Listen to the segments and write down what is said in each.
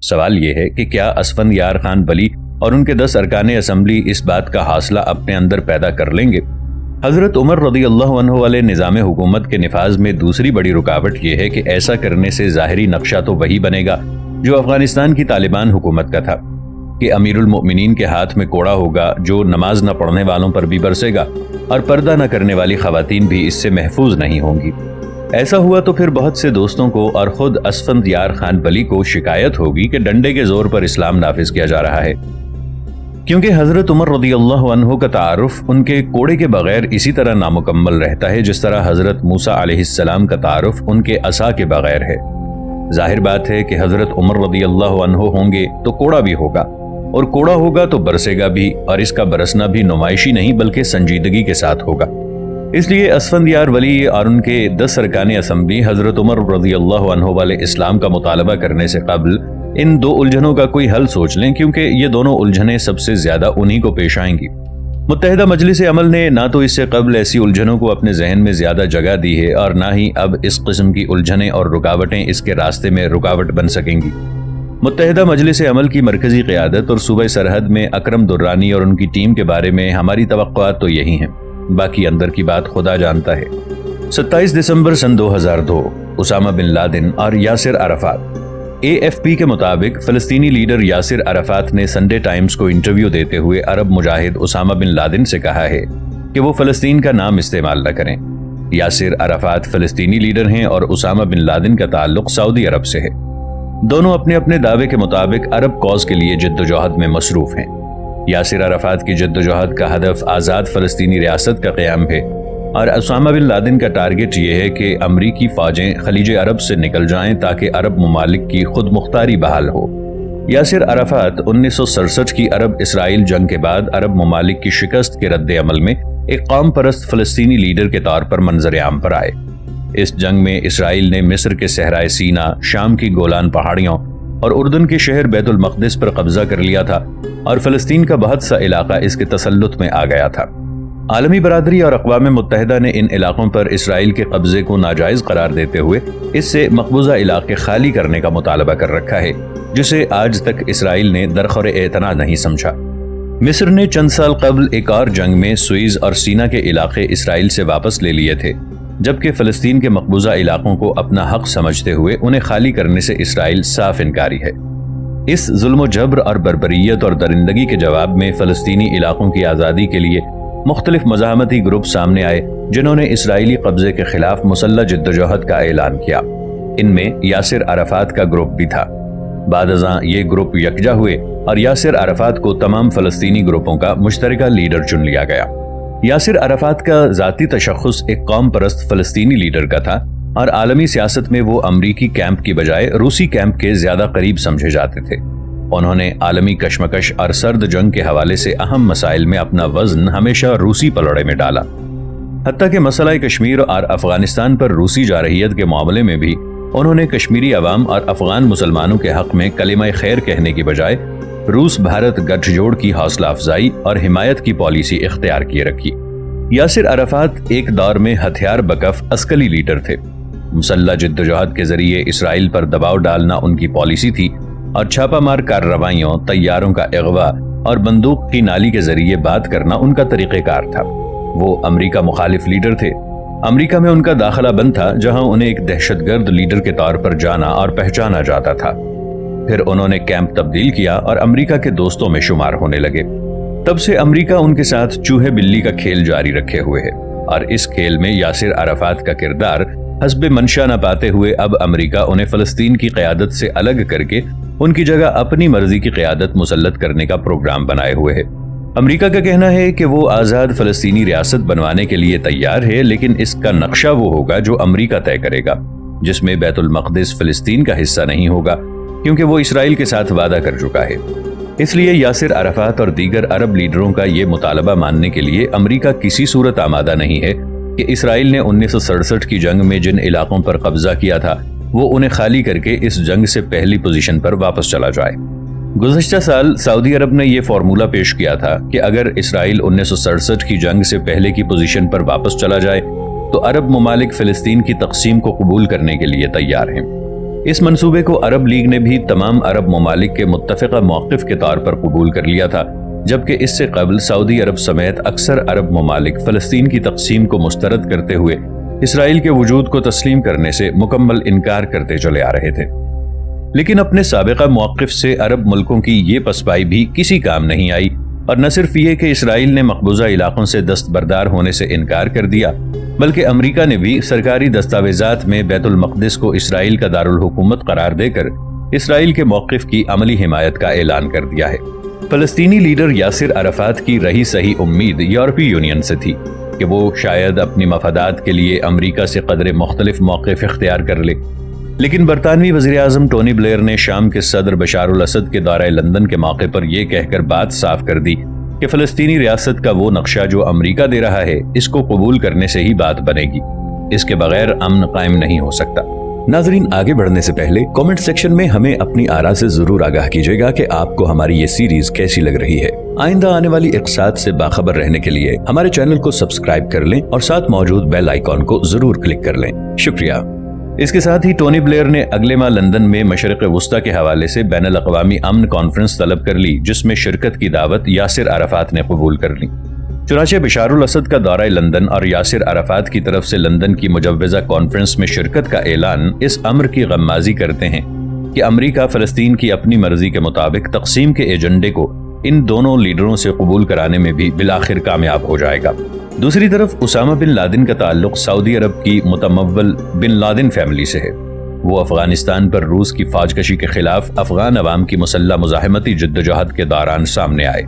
سوال یہ ہے کہ کیا اسفندیار خان ولی اور ان کے 10 ارکان اسمبلی اس بات کا حاصلہ اپنے اندر پیدا کر لیں گے؟ حضرت عمر رضی اللہ عنہ والے نظام حکومت کے نفاذ میں دوسری بڑی رکاوٹ یہ ہے کہ ایسا کرنے سے ظاہری نقشہ تو وہی بنے گا جو افغانستان کی طالبان حکومت کا تھا، کہ امیر المؤمنین کے ہاتھ میں کوڑا ہوگا جو نماز نہ پڑھنے والوں پر بھی برسے گا، اور پردہ نہ کرنے والی خواتین بھی اس سے محفوظ نہیں ہوں گی۔ ایسا ہوا تو پھر بہت سے دوستوں کو اور خود اسفندیار خان ولی کو شکایت ہوگی کہ ڈنڈے کے زور پر اسلام نافذ کیا جا رہا ہے، کیونکہ حضرت عمر رضی اللہ عنہ کا تعارف ان کے کوڑے کے بغیر اسی طرح نامکمل رہتا ہے جس طرح حضرت موسیٰ علیہ السلام کا تعارف ان کے عصا کے بغیر ہے۔ ظاہر بات ہے کہ حضرت عمر رضی اللہ عنہ ہوں گے تو کوڑا بھی ہوگا، اور کوڑا ہوگا تو برسے گا بھی، اور اس کا برسنا بھی نمائشی نہیں بلکہ سنجیدگی کے ساتھ ہوگا۔ اس لیے اسفندیار ولی اور ان کے 10 ارکان اسمبلی حضرت عمر رضی اللہ عنہ والے اسلام کا مطالبہ کرنے سے قبل ان 2 الجھنوں کا کوئی حل سوچ لیں، کیونکہ یہ دونوں الجھنیں سب سے زیادہ انہی کو پیش آئیں گی۔ متحدہ مجلس عمل نے نہ تو اس سے قبل ایسی الجھنوں کو اپنے ذہن میں زیادہ جگہ دی ہے، اور نہ ہی اب اس قسم کی الجھنیں اور رکاوٹیں اس کے راستے میں رکاوٹ بن سکیں گی۔ متحدہ مجلس عمل کی مرکزی قیادت اور صوبہ سرحد میں اکرم درانی اور ان کی ٹیم کے بارے میں ہماری توقعات تو یہی ہیں، باقی اندر کی بات خدا جانتا ہے۔ 27 دسمبر سن 2002 اسامہ بن لادن اور یاسر عرفات۔ AFP کے مطابق فلسطینی لیڈر یاسر عرفات نے سنڈے ٹائمز کو انٹرویو دیتے ہوئے عرب مجاہد اسامہ بن لادن سے کہا ہے کہ وہ فلسطین کا نام استعمال نہ کریں۔ یاسر عرفات فلسطینی لیڈر ہیں اور اسامہ بن لادن کا تعلق سعودی عرب سے ہے۔ دونوں اپنے اپنے دعوے کے مطابق عرب کاز کے لیے جد و جہد میں مصروف ہیں۔ یاسر عرفات کی جد و جہد کا ہدف آزاد فلسطینی ریاست کا قیام ہے، اور اسامہ بن لادن کا ٹارگٹ یہ ہے کہ امریکی فوجیں خلیج عرب سے نکل جائیں تاکہ عرب ممالک کی خود مختاری بحال ہو۔ یاسر عرفات 1967 کی عرب اسرائیل جنگ کے بعد عرب ممالک کی شکست کے رد عمل میں ایک قوم پرست فلسطینی لیڈر کے طور پر منظر عام پر آئے۔ اس جنگ میں اسرائیل نے مصر کے صحرائے سینا، شام کی گولان پہاڑیوں اور اردن کے شہر بیت المقدس پر قبضہ کر لیا تھا، اور فلسطین کا بہت سا علاقہ اس کے تسلط میں آ گیا تھا۔ عالمی برادری اور اقوام متحدہ نے ان علاقوں پر اسرائیل کے قبضے کو ناجائز قرار دیتے ہوئے اس سے مقبوضہ علاقے خالی کرنے کا مطالبہ کر رکھا ہے، جسے آج تک اسرائیل نے درخور اعتنا نہیں سمجھا۔ مصر نے چند سال قبل ایک اور جنگ میں سوئز اور سینا کے علاقے اسرائیل سے واپس لے لیے تھے، جبکہ فلسطین کے مقبوضہ علاقوں کو اپنا حق سمجھتے ہوئے انہیں خالی کرنے سے اسرائیل صاف انکاری ہے۔ اس ظلم و جبر اور بربریت اور درندگی کے جواب میں فلسطینی علاقوں کی آزادی کے لیے مختلف مزاحمتی گروپ سامنے آئے جنہوں نے اسرائیلی قبضے کے خلاف مسلح جدوجہد کا اعلان کیا۔ ان میں یاسر عرفات کا گروپ بھی تھا۔ بعد ازاں یہ گروپ یکجا ہوئے اور یاسر عرفات کو تمام فلسطینی گروپوں کا مشترکہ لیڈر چن لیا گیا۔ یاسر عرفات کا ذاتی تشخص ایک قوم پرست فلسطینی لیڈر کا تھا، اور عالمی سیاست میں وہ امریکی کیمپ کی بجائے روسی کیمپ کے زیادہ قریب سمجھے جاتے تھے۔ انہوں نے عالمی کشمکش اور سرد جنگ کے حوالے سے اہم مسائل میں اپنا وزن ہمیشہ روسی پلڑے میں ڈالا، حتیٰ کہ مسئلہ کشمیر اور افغانستان پر روسی جارحیت کے معاملے میں بھی انہوں نے کشمیری عوام اور افغان مسلمانوں کے حق میں کلمہ خیر کہنے کی بجائے روس بھارت گٹھ جوڑ کی حوصلہ افزائی اور حمایت کی پالیسی اختیار کیے رکھی۔ یاسر عرفات ایک دور میں ہتھیار بکف عسکری لیڈر تھے۔ مسلح جدوجہد کے ذریعے اسرائیل پر دباؤ ڈالنا ان کی پالیسی تھی، اور چھاپہ مار کارروائیوں، طیاروں کا اغوا اور بندوق کی نالی کے ذریعے بات کرنا ان کا طریقہ کار تھا۔ وہ امریکہ مخالف لیڈر تھے۔ امریکہ میں ان کا داخلہ بند تھا، جہاں انہیں ایک دہشت گرد لیڈر کے طور پر جانا اور پہچانا جاتا تھا۔ پھر انہوں نے کیمپ تبدیل کیا اور امریکہ کے دوستوں میں شمار ہونے لگے۔ تب سے امریکہ ان کے ساتھ چوہے بلی کا کھیل جاری رکھے ہوئے ہے، اور اس کھیل میں یاسر عرفات کا کردار حسب منشا نہ پاتے ہوئے اب امریکہ انہیں فلسطین کی قیادت سے الگ کر کے ان کی جگہ اپنی مرضی کی قیادت مسلط کرنے کا پروگرام بنائے ہوئے ہے۔ امریکہ کا کہنا ہے کہ وہ آزاد فلسطینی ریاست بنوانے کے لیے تیار ہے، لیکن اس کا نقشہ وہ ہوگا جو امریکہ طے کرے گا، جس میں بیت المقدس فلسطین کا حصہ نہیں ہوگا، کیونکہ وہ اسرائیل کے ساتھ وعدہ کر چکا ہے۔ اس لیے یاسر عرفات اور دیگر عرب لیڈروں کا یہ مطالبہ ماننے کے لیے امریکہ کسی صورت آمادہ نہیں ہے کہ اسرائیل نے 1967 کی جنگ میں جن علاقوں پر قبضہ کیا تھا وہ انہیں خالی کر کے اس جنگ سے پہلی پوزیشن پر واپس چلا جائے۔ گزشتہ سال سعودی عرب نے یہ فارمولہ پیش کیا تھا کہ اگر اسرائیل 1967 کی جنگ سے پہلے کی پوزیشن پر واپس چلا جائے تو عرب ممالک فلسطین کی تقسیم کو قبول کرنے کے لیے تیار ہیں۔ اس منصوبے کو عرب لیگ نے بھی تمام عرب ممالک کے متفقہ موقف کے طور پر قبول کر لیا تھا، جبکہ اس سے قبل سعودی عرب سمیت اکثر عرب ممالک فلسطین کی تقسیم کو مسترد کرتے ہوئے اسرائیل کے وجود کو تسلیم کرنے سے مکمل انکار کرتے چلے آ رہے تھے۔ لیکن اپنے سابقہ موقف سے عرب ملکوں کی یہ پسپائی بھی کسی کام نہیں آئی، اور نہ صرف یہ کہ اسرائیل نے مقبوضہ علاقوں سے دستبردار ہونے سے انکار کر دیا، بلکہ امریکہ نے بھی سرکاری دستاویزات میں بیت المقدس کو اسرائیل کا دارالحکومت قرار دے کر اسرائیل کے موقف کی عملی حمایت کا اعلان کر دیا ہے۔ فلسطینی لیڈر یاسر عرفات کی رہی صحیح امید یورپی یونین سے تھی کہ وہ شاید اپنی مفادات کے لیے امریکہ سے قدرے مختلف موقف اختیار کر لے، لیکن برطانوی وزیراعظم ٹونی بلیئر نے شام کے صدر بشار الاسد کے دورہ لندن کے موقع پر یہ کہہ کر بات صاف کر دی کہ فلسطینی ریاست کا وہ نقشہ جو امریکہ دے رہا ہے، اس کو قبول کرنے سے ہی بات بنے گی، اس کے بغیر امن قائم نہیں ہو سکتا۔ ناظرین، آگے بڑھنے سے پہلے کامنٹ سیکشن میں ہمیں اپنی آراء سے ضرور آگاہ کیجیے گا کہ آپ کو ہماری یہ سیریز کیسی لگ رہی ہے۔ آئندہ آنے والی اقتصاد سے باخبر رہنے کے لیے ہمارے چینل کو سبسکرائب کر لیں اور ساتھ موجود بیل آئیکن کو ضرور کلک کر لیں۔ شکریہ۔ اس کے ساتھ ہی ٹونی بلیئر نے اگلے ماہ لندن میں مشرق وسطیٰ کے حوالے سے بین الاقوامی امن کانفرنس طلب کر لی، جس میں شرکت کی دعوت یاسر عرفات نے قبول کر لی۔ چنانچہ بشار الاسد کا دورہ لندن اور یاسر عرفات کی طرف سے لندن کی مجوزہ کانفرنس میں شرکت کا اعلان اس امر کی غمازی کرتے ہیں کہ امریکہ فلسطین کی اپنی مرضی کے مطابق تقسیم کے ایجنڈے کو ان دونوں لیڈروں سے قبول کرانے میں بھی بالآخر کامیاب ہو جائے گا۔ دوسری طرف اسامہ بن لادن کا تعلق سعودی عرب کی متمول بن لادن فیملی سے ہے۔ وہ افغانستان پر روس کی فوج کشی کے خلاف افغان عوام کی مسلح مزاحمتی جدوجہد کے دوران سامنے آئے۔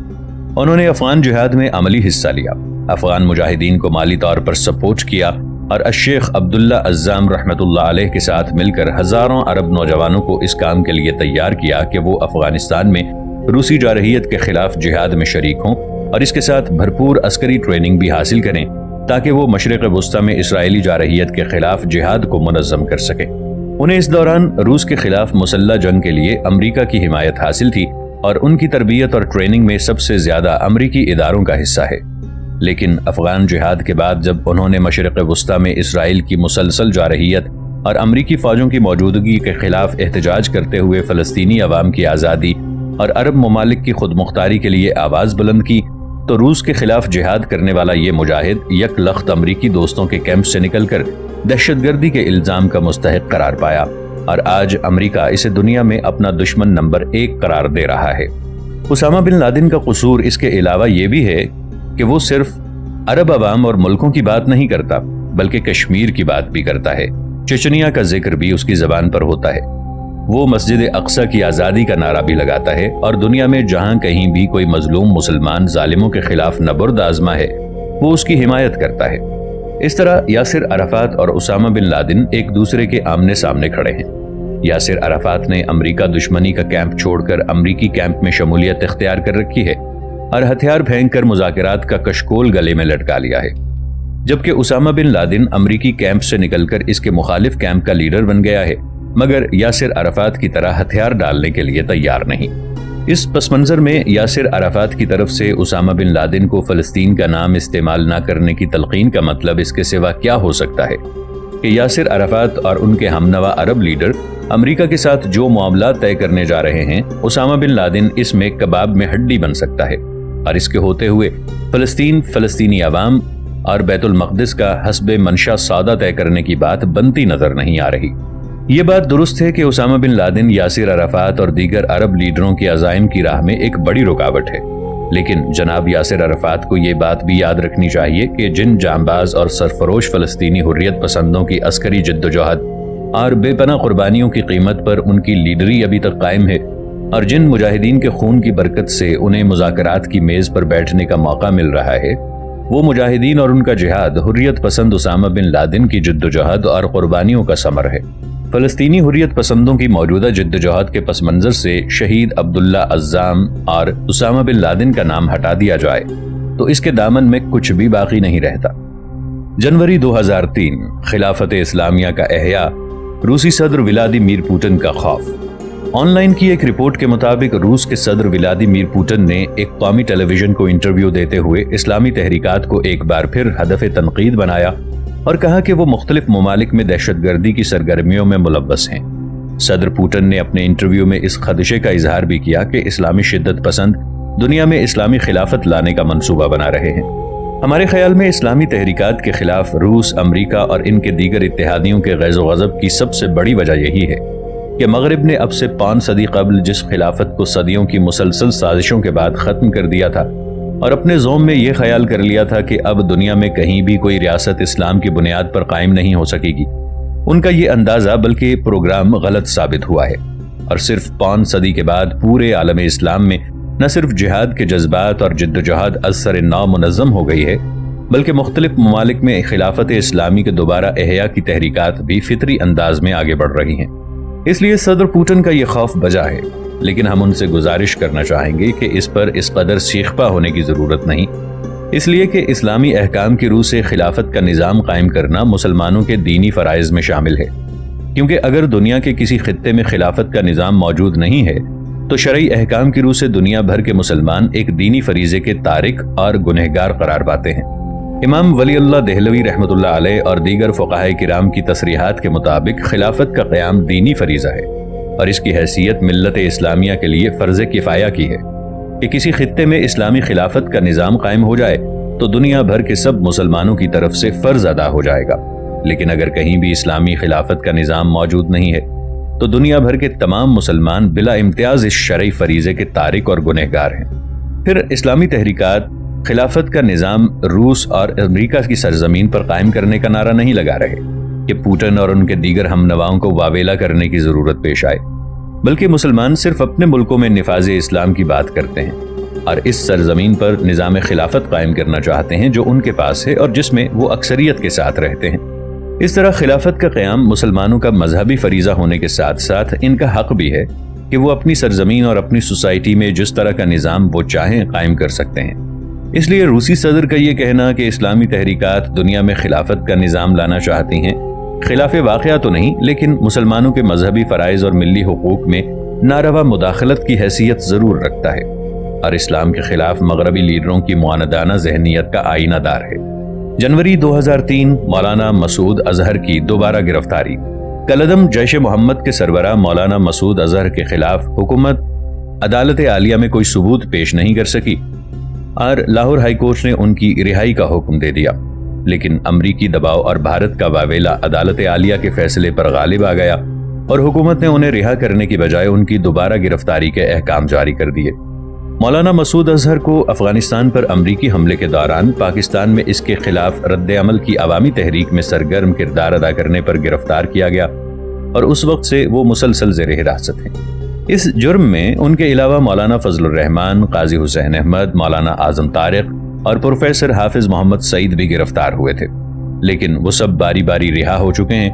انہوں نے افغان جہاد میں عملی حصہ لیا، افغان مجاہدین کو مالی طور پر سپورٹ کیا اور الشیخ عبداللہ عزام رحمۃ اللہ علیہ کے ساتھ مل کر ہزاروں عرب نوجوانوں کو اس کام کے لیے تیار کیا کہ وہ افغانستان میں روسی جارحیت کے خلاف جہاد میں شریک ہوں اور اس کے ساتھ بھرپور عسکری ٹریننگ بھی حاصل کریں تاکہ وہ مشرق وسطیٰ میں اسرائیلی جارحیت کے خلاف جہاد کو منظم کر سکیں۔ انہیں اس دوران روس کے خلاف مسلح جنگ کے لیے امریکہ کی حمایت حاصل تھی اور ان کی تربیت اور ٹریننگ میں سب سے زیادہ امریکی اداروں کا حصہ ہے۔ لیکن افغان جہاد کے بعد جب انہوں نے مشرق وسطیٰ میں اسرائیل کی مسلسل جارحیت اور امریکی فوجوں کی موجودگی کے خلاف احتجاج کرتے ہوئے فلسطینی عوام کی آزادی اور عرب ممالک کی خود مختاری کے لیے آواز بلند کی، تو روس کے خلاف جہاد کرنے والا یہ مجاہد یک لخت امریکی دوستوں کے کیمپ سے نکل کر دہشت گردی کے الزام کا مستحق قرار پایا، اور آج امریکہ اسے دنیا میں اپنا دشمن نمبر 1 قرار دے رہا ہے۔ اسامہ بن لادن کا قصور اس کے علاوہ یہ بھی ہے کہ وہ صرف عرب عوام اور ملکوں کی بات نہیں کرتا، بلکہ کشمیر کی بات بھی کرتا ہے۔ چچنیا کا ذکر بھی اس کی زبان پر ہوتا ہے۔ وہ مسجد اقصی کی آزادی کا نعرہ بھی لگاتا ہے اور دنیا میں جہاں کہیں بھی کوئی مظلوم مسلمان ظالموں کے خلاف نبرد آزما ہے، وہ اس کی حمایت کرتا ہے۔ اس طرح یاسر عرفات اور اسامہ بن لادن ایک دوسرے کے آمنے سامنے کھڑے ہیں۔ یاسر عرفات نے امریکہ دشمنی کا کیمپ چھوڑ کر امریکی کیمپ میں شمولیت اختیار کر رکھی ہے اور ہتھیار پھینک کر مذاکرات کا کشکول گلے میں لٹکا لیا ہے، جبکہ اسامہ بن لادن امریکی کیمپ سے نکل کر اس کے مخالف کیمپ کا لیڈر بن گیا ہے، مگر یاسر عرفات کی طرح ہتھیار ڈالنے کے لیے تیار نہیں۔ اس پس منظر میں یاسر عرفات کی طرف سے اسامہ بن لادن کو فلسطین کا نام استعمال نہ کرنے کی تلقین کا مطلب اس کے سوا کیا ہو سکتا ہے کہ یاسر عرفات اور ان کے ہمنوا عرب لیڈر امریکہ کے ساتھ جو معاملات طے کرنے جا رہے ہیں، اسامہ بن لادن اس میں کباب میں ہڈی بن سکتا ہے، اور اس کے ہوتے ہوئے فلسطین، فلسطینی عوام اور بیت المقدس کا حسب منشا سودہ طے کرنے کی بات بنتی نظر نہیں آ رہی۔ یہ بات درست ہے کہ اسامہ بن لادن یاسر عرفات اور دیگر عرب لیڈروں کے عزائم کی راہ میں ایک بڑی رکاوٹ ہے، لیکن جناب یاسر عرفات کو یہ بات بھی یاد رکھنی چاہیے کہ جن جانباز اور سرفروش فلسطینی حریت پسندوں کی عسکری جدوجہد اور بے پناہ قربانیوں کی قیمت پر ان کی لیڈری ابھی تک قائم ہے، اور جن مجاہدین کے خون کی برکت سے انہیں مذاکرات کی میز پر بیٹھنے کا موقع مل رہا ہے، وہ مجاہدین اور ان کا جہاد حریت پسند اسامہ بن لادن کی جدوجہد اور قربانیوں کا ثمر ہے۔ فلسطینی حریت پسندوں کی موجودہ جدوجہد کے پس منظر سے شہید عبداللہ عزام اور اسامہ بن لادن کا نام ہٹا دیا جائے تو اس کے دامن میں کچھ بھی باقی نہیں رہتا۔ جنوری 2003 خلافت اسلامیہ کا احیاء، روسی صدر ولادیمیر پوٹن کا خوف۔ آن لائن کی ایک رپورٹ کے مطابق روس کے صدر ولادیمیر پوٹن نے ایک قومی ٹیلی ویژن کو انٹرویو دیتے ہوئے اسلامی تحریکات کو ایک بار پھر ہدف تنقید بنایا اور کہا کہ وہ مختلف ممالک میں دہشت گردی کی سرگرمیوں میں ملوث ہیں۔ صدر پوٹن نے اپنے انٹرویو میں اس خدشے کا اظہار بھی کیا کہ اسلامی شدت پسند دنیا میں اسلامی خلافت لانے کا منصوبہ بنا رہے ہیں۔ ہمارے خیال میں اسلامی تحریکات کے خلاف روس، امریکہ اور ان کے دیگر اتحادیوں کے غیظ و غضب کی سب سے بڑی وجہ یہی ہے کہ مغرب نے اب سے 5 صدی قبل جس خلافت کو صدیوں کی مسلسل سازشوں کے بعد ختم کر دیا تھا اور اپنے زوم میں یہ خیال کر لیا تھا کہ اب دنیا میں کہیں بھی کوئی ریاست اسلام کی بنیاد پر قائم نہیں ہو سکے گی، ان کا یہ اندازہ بلکہ پروگرام غلط ثابت ہوا ہے، اور صرف 5 صدی کے بعد پورے عالم اسلام میں نہ صرف جہاد کے جذبات اور جد و جہاد از سر نو منظم ہو گئی ہے، بلکہ مختلف ممالک میں خلافت اسلامی کے دوبارہ احیاء کی تحریکات بھی فطری انداز میں آگے بڑھ رہی ہیں۔ اس لیے صدر پوٹن کا یہ خوف بجا ہے، لیکن ہم ان سے گزارش کرنا چاہیں گے کہ اس پر اس قدر شیخپا ہونے کی ضرورت نہیں، اس لیے کہ اسلامی احکام کی روح سے خلافت کا نظام قائم کرنا مسلمانوں کے دینی فرائض میں شامل ہے، کیونکہ اگر دنیا کے کسی خطے میں خلافت کا نظام موجود نہیں ہے تو شرعی احکام کی روح سے دنیا بھر کے مسلمان ایک دینی فریضے کے تارک اور گنہگار قرار پاتے ہیں۔ امام ولی اللہ دہلوی رحمۃ اللہ علیہ اور دیگر فقہائے کرام کی تصریحات کے مطابق خلافت کا قیام دینی فریضہ ہے، اور اس کی حیثیت ملت اسلامیہ کے لیے فرض کفایہ کی ہے کہ کسی خطے میں اسلامی خلافت کا نظام قائم ہو جائے تو دنیا بھر کے سب مسلمانوں کی طرف سے فرض ادا ہو جائے گا، لیکن اگر کہیں بھی اسلامی خلافت کا نظام موجود نہیں ہے تو دنیا بھر کے تمام مسلمان بلا امتیاز اس شرعی فریضے کے تارک اور گنہگار ہیں۔ پھر اسلامی تحریکات خلافت کا نظام روس اور امریکہ کی سرزمین پر قائم کرنے کا نعرہ نہیں لگا رہے کہ پوٹن اور ان کے دیگر ہم نواؤں کو واویلا کرنے کی ضرورت پیش آئے، بلکہ مسلمان صرف اپنے ملکوں میں نفاذ اسلام کی بات کرتے ہیں اور اس سرزمین پر نظام خلافت قائم کرنا چاہتے ہیں جو ان کے پاس ہے اور جس میں وہ اکثریت کے ساتھ رہتے ہیں۔ اس طرح خلافت کا قیام مسلمانوں کا مذہبی فریضہ ہونے کے ساتھ ساتھ ان کا حق بھی ہے کہ وہ اپنی سرزمین اور اپنی سوسائٹی میں جس طرح کا نظام وہ چاہیں قائم کر سکتے ہیں۔ اس لیے روسی صدر کا یہ کہنا کہ اسلامی تحریکات دنیا میں خلافت کا نظام لانا چاہتی ہیں خلاف واقعہ تو نہیں، لیکن مسلمانوں کے مذہبی فرائض اور ملی حقوق میں ناروا مداخلت کی حیثیت ضرور رکھتا ہے، اور اسلام کے خلاف مغربی لیڈروں کی معاندانہ ذہنیت کا آئینہ دار ہے۔ جنوری 2003 مولانا مسعود اظہر کی دوبارہ گرفتاری۔ کالعدم جیش محمد کے سربراہ مولانا مسعود اظہر کے خلاف حکومت عدالت عالیہ میں کوئی ثبوت پیش نہیں کر سکی اور لاہور ہائی کورٹ نے ان کی رہائی کا حکم دے دیا، لیکن امریکی دباؤ اور بھارت کا واویلا عدالت عالیہ کے فیصلے پر غالب آ گیا اور حکومت نے انہیں رہا کرنے کی بجائے ان کی دوبارہ گرفتاری کے احکام جاری کر دیے۔ مولانا مسعود اظہر کو افغانستان پر امریکی حملے کے دوران پاکستان میں اس کے خلاف رد عمل کی عوامی تحریک میں سرگرم کردار ادا کرنے پر گرفتار کیا گیا اور اس وقت سے وہ مسلسل زیر حراست ہیں۔ اس جرم میں ان کے علاوہ مولانا فضل الرحمان، قاضی حسین احمد، مولانا اعظم طارق اور پروفیسر حافظ محمد سعید بھی گرفتار ہوئے تھے، لیکن وہ سب باری باری رہا ہو چکے ہیں،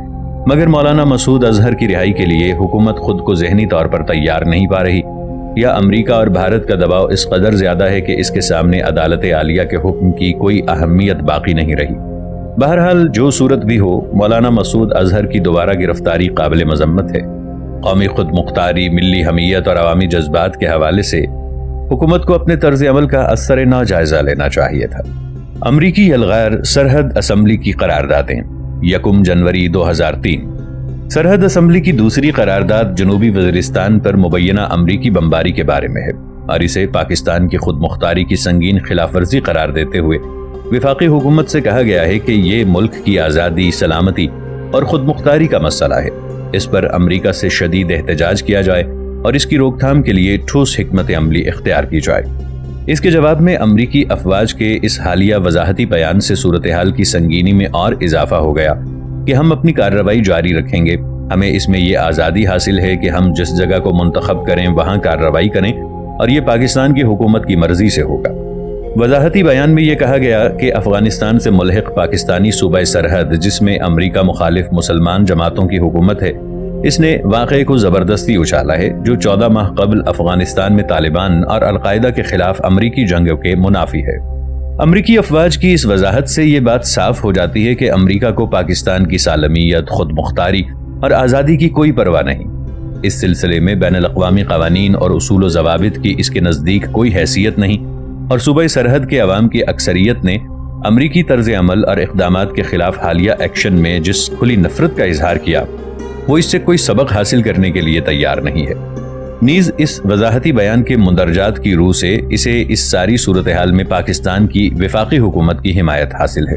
مگر مولانا مسعود اظہر کی رہائی کے لیے حکومت خود کو ذہنی طور پر تیار نہیں پا رہی، یا امریکہ اور بھارت کا دباؤ اس قدر زیادہ ہے کہ اس کے سامنے عدالت عالیہ کے حکم کی کوئی اہمیت باقی نہیں رہی۔ بہرحال جو صورت بھی ہو، مولانا مسعود اظہر کی دوبارہ گرفتاری قابل مذمت ہے۔ قومی خود مختاری، ملی حمیت اور عوامی جذبات کے حوالے سے حکومت کو اپنے طرز عمل کا اثر نو جائزہ لینا چاہیے تھا۔ امریکی یلغار سرحد اسمبلی کی قراردادیں۔ 1 جنوری 2003 سرحد اسمبلی کی دوسری قرارداد جنوبی وزیرستان پر مبینہ امریکی بمباری کے بارے میں ہے اور اسے پاکستان کی خود مختاری کی سنگین خلاف ورزی قرار دیتے ہوئے وفاقی حکومت سے کہا گیا ہے کہ یہ ملک کی آزادی، سلامتی اور خود مختاری کا مسئلہ ہے، اس پر امریکہ سے شدید احتجاج کیا جائے اور اس کی روک تھام کے لیے ٹھوس حکمت عملی اختیار کی جائے۔ اس کے جواب میں امریکی افواج کے اس حالیہ وضاحتی بیان سے صورتحال کی سنگینی میں اور اضافہ ہو گیا کہ ہم اپنی کارروائی جاری رکھیں گے، ہمیں اس میں یہ آزادی حاصل ہے کہ ہم جس جگہ کو منتخب کریں وہاں کارروائی کریں اور یہ پاکستان کی حکومت کی مرضی سے ہوگا۔ وضاحتی بیان میں یہ کہا گیا کہ افغانستان سے ملحق پاکستانی صوبہ سرحد، جس میں امریکہ مخالف مسلمان جماعتوں کی حکومت ہے، اس نے واقعے کو زبردستی اچھالا ہے جو 14 ماہ قبل افغانستان میں طالبان اور القاعدہ کے خلاف امریکی جنگوں کے منافی ہے۔ امریکی افواج کی اس وضاحت سے یہ بات صاف ہو جاتی ہے کہ امریکہ کو پاکستان کی سالمیت، خود مختاری اور آزادی کی کوئی پرواہ نہیں۔ اس سلسلے میں بین الاقوامی قوانین اور اصول و ضوابط کی اس کے نزدیک کوئی حیثیت نہیں، اور صوبہ سرحد کے عوام کی اکثریت نے امریکی طرز عمل اور اقدامات کے خلاف حالیہ ایکشن میں جس کھلی نفرت کا اظہار کیا، وہ اس سے کوئی سبق حاصل کرنے کے لیے تیار نہیں ہے۔ نیز اس وضاحتی بیان کے مندرجات کی روح سے اسے اس ساری صورتحال میں پاکستان کی وفاقی حکومت کی حمایت حاصل ہے۔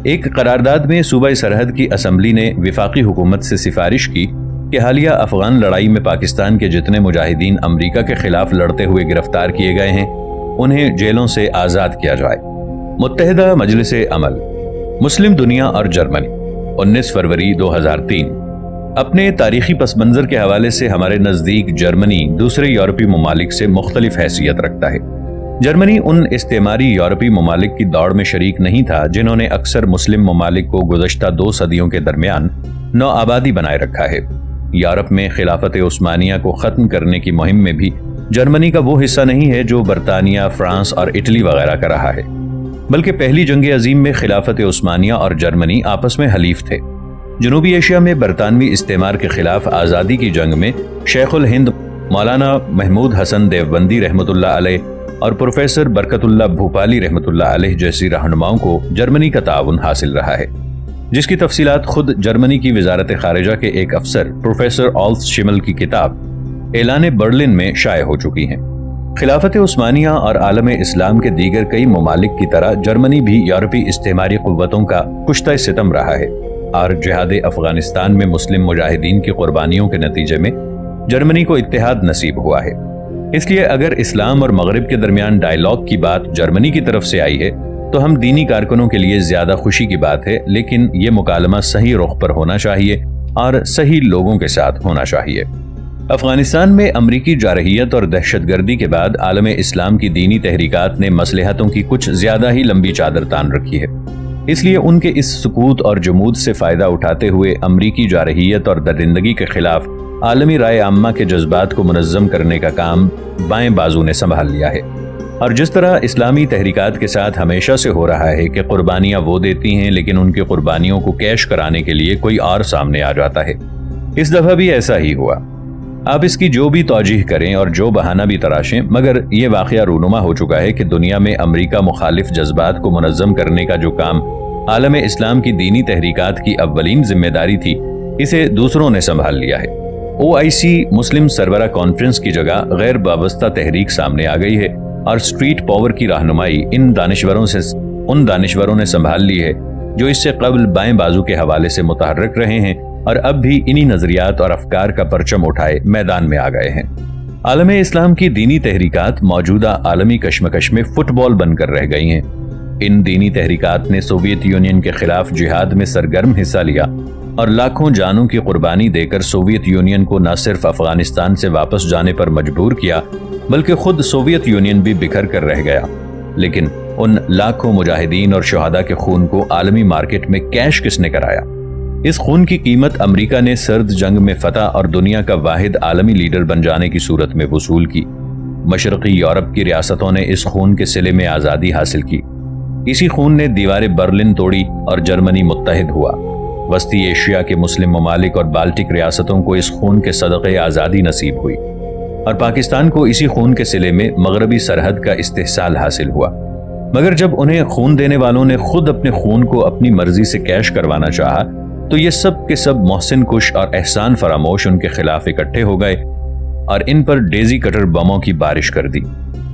ایک قرارداد میں صوبہ سرحد کی اسمبلی نے وفاقی حکومت سے سفارش کی کہ حالیہ افغان لڑائی میں پاکستان کے جتنے مجاہدین امریکہ کے خلاف لڑتے ہوئے گرفتار کیے گئے ہیں انہیں جیلوں سے آزاد کیا جائے۔ متحدہ مجلس عمل، مسلم دنیا اور جرمنی، 19 فروری 2003۔ اپنے تاریخی پس منظر کے حوالے سے ہمارے نزدیک جرمنی دوسرے یورپی ممالک سے مختلف حیثیت رکھتا ہے۔ جرمنی ان استعماری یورپی ممالک کی دوڑ میں شریک نہیں تھا جنہوں نے اکثر مسلم ممالک کو گزشتہ 2 صدیوں کے درمیان نو آبادی بنائے رکھا ہے۔ یورپ میں خلافت عثمانیہ کو ختم کرنے کی مہم میں بھی جرمنی کا وہ حصہ نہیں ہے جو برطانیہ، فرانس اور اٹلی وغیرہ کا رہا ہے، بلکہ پہلی جنگ عظیم میں خلافت عثمانیہ اور جرمنی آپس میں حلیف تھے۔ جنوبی ایشیا میں برطانوی استعمار کے خلاف آزادی کی جنگ میں شیخ الہند مولانا محمود حسن دیوبندی رحمۃ اللہ علیہ اور پروفیسر برکت اللہ بھوپالی رحمۃ اللہ علیہ جیسی رہنماؤں کو جرمنی کا تعاون حاصل رہا ہے، جس کی تفصیلات خود جرمنی کی وزارت خارجہ کے ایک افسر پروفیسر آلف شمل کی کتاب اعلان برلن میں شائع ہو چکی ہیں۔ خلافت عثمانیہ اور عالم اسلام کے دیگر کئی ممالک کی طرح جرمنی بھی یورپی استعماری قوتوں کا کشتہ ستم رہا ہے، اور جہاد افغانستان میں مسلم مجاہدین کی قربانیوں کے نتیجے میں جرمنی کو اتحاد نصیب ہوا ہے۔ اس لیے اگر اسلام اور مغرب کے درمیان ڈائیلاگ کی بات جرمنی کی طرف سے آئی ہے تو ہم دینی کارکنوں کے لیے زیادہ خوشی کی بات ہے، لیکن یہ مکالمہ صحیح رخ پر ہونا چاہیے اور صحیح لوگوں کے ساتھ ہونا چاہیے۔ افغانستان میں امریکی جارحیت اور دہشت گردی کے بعد عالم اسلام کی دینی تحریکات نے مصلحتوں کی کچھ زیادہ ہی لمبی چادر تان رکھی ہے۔ اس لیے ان کے اس سکوت اور جمود سے فائدہ اٹھاتے ہوئے امریکی جارحیت اور درندگی کے خلاف عالمی رائے عامہ کے جذبات کو منظم کرنے کا کام بائیں بازو نے سنبھال لیا ہے۔ اور جس طرح اسلامی تحریکات کے ساتھ ہمیشہ سے ہو رہا ہے کہ قربانیاں وہ دیتی ہیں لیکن ان کی قربانیوں کو کیش کرانے کے لیے کوئی اور سامنے آ جاتا ہے، اس دفعہ بھی ایسا ہی ہوا۔ آپ اس کی جو بھی توجیح کریں اور جو بہانہ بھی تراشیں، مگر یہ واقعہ رونما ہو چکا ہے کہ دنیا میں امریکہ مخالف جذبات کو منظم کرنے کا جو کام عالم اسلام کی دینی تحریکات کی اولین ذمہ داری تھی، اسے دوسروں نے سنبھال لیا ہے۔ OIC مسلم سربراہ کانفرنس کی جگہ غیر وابستہ تحریک سامنے آ گئی ہے، اور اسٹریٹ پاور کی رہنمائی ان دانشوروں نے سنبھال لی ہے جو اس سے قبل بائیں بازو کے حوالے سے متحرک رہے ہیں اور اب بھی انہی نظریات اور افکار کا پرچم اٹھائے میدان میں آ گئے ہیں۔ عالم اسلام کی دینی تحریکات موجودہ عالمی کشمکش میں فٹ بال بن کر رہ گئی ہیں۔ ان دینی تحریکات نے سوویت یونین کے خلاف جہاد میں سرگرم حصہ لیا اور لاکھوں جانوں کی قربانی دے کر سوویت یونین کو نہ صرف افغانستان سے واپس جانے پر مجبور کیا بلکہ خود سوویت یونین بھی بکھر کر رہ گیا۔ لیکن ان لاکھوں مجاہدین اور شہداء کے خون کو عالمی مارکیٹ میں کیش کس نے کرایا؟ اس خون کی قیمت امریکہ نے سرد جنگ میں فتح اور دنیا کا واحد عالمی لیڈر بن جانے کی صورت میں وصول کی۔ مشرقی یورپ کی ریاستوں نے اس خون کے صلے میں آزادی حاصل کی۔ اسی خون نے دیوار برلن توڑی اور جرمنی متحد ہوا۔ وسطی ایشیا کے مسلم ممالک اور بالٹک ریاستوں کو اس خون کے صدقے آزادی نصیب ہوئی، اور پاکستان کو اسی خون کے صلے میں مغربی سرحد کا استحصال حاصل ہوا۔ مگر جب انہیں خون دینے والوں نے خود اپنے خون کو اپنی مرضی سے کیش کروانا چاہا تو یہ سب کے سب محسن کش اور احسان فراموش ان کے خلاف اکٹھے ہو گئے اور ان پر ڈیزی کٹر بموں کی بارش کر دی۔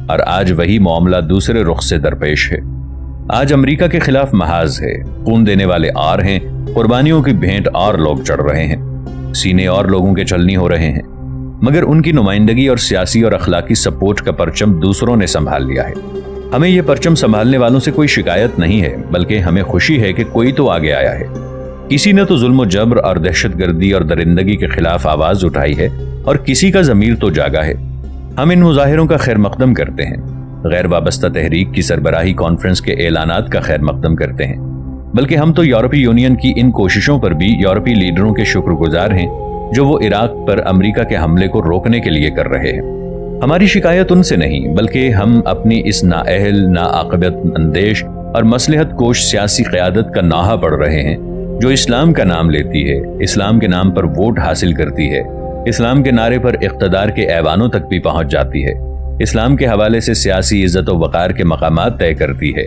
اور آج وہی معاملہ دوسرے رخ سے درپیش ہے۔ آج امریکہ کے خلاف محاذ ہے، خون دینے والے اور ہیں، قربانیوں کی بھینٹ اور لوگ چڑھ رہے ہیں، سینے اور لوگوں کے چلنی ہو رہے ہیں، مگر ان کی نمائندگی اور سیاسی اور اخلاقی سپورٹ کا پرچم دوسروں نے سنبھال لیا ہے۔ ہمیں یہ پرچم سنبھالنے والوں سے کوئی شکایت نہیں ہے، بلکہ ہمیں خوشی ہے کہ کوئی تو آگے آیا ہے۔ کسی نے تو ظلم و جبر اور دہشت گردی اور درندگی کے خلاف آواز اٹھائی ہے اور کسی کا ضمیر تو جاگا ہے۔ ہم ان مظاہروں کا خیر مقدم کرتے ہیں، غیر وابستہ تحریک کی سربراہی کانفرنس کے اعلانات کا خیر مقدم کرتے ہیں، بلکہ ہم تو یورپی یونین کی ان کوششوں پر بھی یورپی لیڈروں کے شکر گزار ہیں جو وہ عراق پر امریکہ کے حملے کو روکنے کے لیے کر رہے ہیں۔ ہماری شکایت ان سے نہیں، بلکہ ہم اپنی اس نااہل، ناعاقبت اندیش اور مصلحت کوش سیاسی قیادت کا نوحہ پڑھ رہے ہیں جو اسلام کا نام لیتی ہے، اسلام کے نام پر ووٹ حاصل کرتی ہے، اسلام کے نعرے پر اقتدار کے ایوانوں تک بھی پہنچ جاتی ہے، اسلام کے حوالے سے سیاسی عزت و وقار کے مقامات طے کرتی ہے،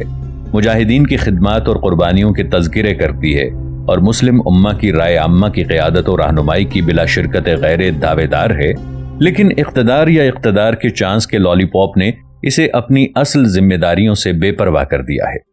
مجاہدین کی خدمات اور قربانیوں کے تذکرے کرتی ہے، اور مسلم امہ کی رائے عامہ کی قیادت و رہنمائی کی بلا شرکت غیر دعوے دار ہے، لیکن اقتدار یا اقتدار کے چانس کے لالی پاپ نے اسے اپنی اصل ذمہ داریوں سے بے پرواہ کر دیا ہے۔